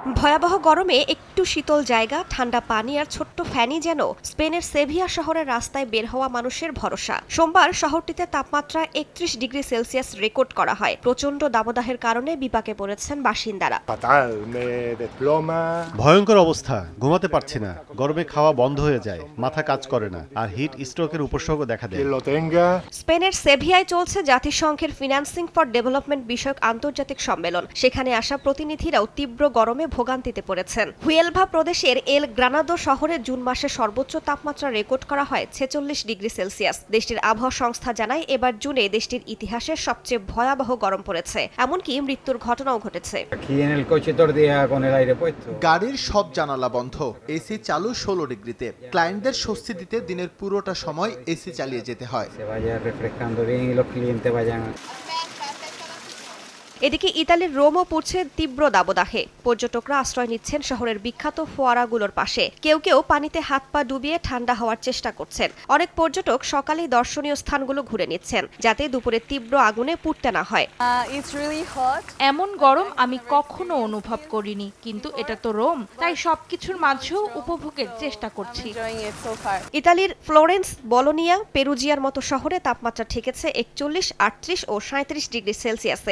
ভয়াবহ গরমে একটু শীতল জায়গা, ঠান্ডা পানি আর ছোট্ট ফ্যানই যেন স্পেনের সেভিয়া শহরের রাস্তায় বের হওয়া মানুষের ভরসা। সোমবার শহরটিতে তাপমাত্রা ৩১ ডিগ্রি সেলসিয়াস রেকর্ড করা হয়। প্রচণ্ড দাবদাহের কারণে বিপাকে পড়েছেন বাসিন্দারা। Fatal, me desploma. ভয়ঙ্কর অবস্থা, ঘুমাতে পারছি না, গরমে খাওয়া বন্ধ হয়ে যায়, মাথা কাজ করে না, আর হিট স্ট্রোকের উপসর্গ দেখা দেয়। Quien lo tenga, স্পেনের সেভিয়ায় চলছে জাতিসংঘের ফিন্যান্সিং ফর ডেভেলপমেন্ট বিষয়ক আন্তর্জাতিক সম্মেলন। সেখানে আসা প্রতিনিধিরাও তীব্র গরমে ভোগান্তিতে পড়েছেন। হুয়েলভা প্রদেশের এল গ্রানাদো শহরে জুন মাসে সর্বোচ্চ তাপমাত্রা রেকর্ড করা হয় 46 ডিগ্রি সেলসিয়াস। দেশটির আবহাওয়া সংস্থা জানায়, এবার জুনে দেশটির ইতিহাসের সবচেয়ে ভয়াবহ গরম পড়েছে, এমনকি মৃত্যুর ঘটনাও ঘটেছে। Aquí en el coche todo el día con el aire puesto. গাড়ির সব জানালা বন্ধ, এসি চালু 16 ডিগ্রিতে। ক্লায়েন্টদের স্বস্তি দিতে দিনের পুরোটা সময় এসি চালিয়ে যেতে হয়। Se vaya refrescando bien y los clientes vayan. এদিকে ইতালির রোমও পড়ছে তীব্র দাবদাহে। পর্যটকরা আশ্রয় নিচ্ছেন শহরের বিখ্যাত ফোয়ারাগুলোর পাশে। কেউ কেউ পানিতে হাত পা ডুবিয়ে ঠান্ডা হওয়ার চেষ্টা করছেন। অনেক পর্যটক সকালেই দর্শনীয় স্থানগুলো ঘুরে নিচ্ছেন, যাতে দুপুরে তীব্র আগুনে পুড়তে না হয়। এমন গরম আমি কখনো অনুভব করিনি, কিন্তু এটা তো রোম, তাই সবকিছুর মাঝেও উপভোগের চেষ্টা করছি। ইতালির ফ্লোরেন্স, বলোনিয়া, পেরুজিয়ার মতো শহরে তাপমাত্রা ঠেকেছে 41, 38 ও 37 ডিগ্রি সেলসিয়াসে।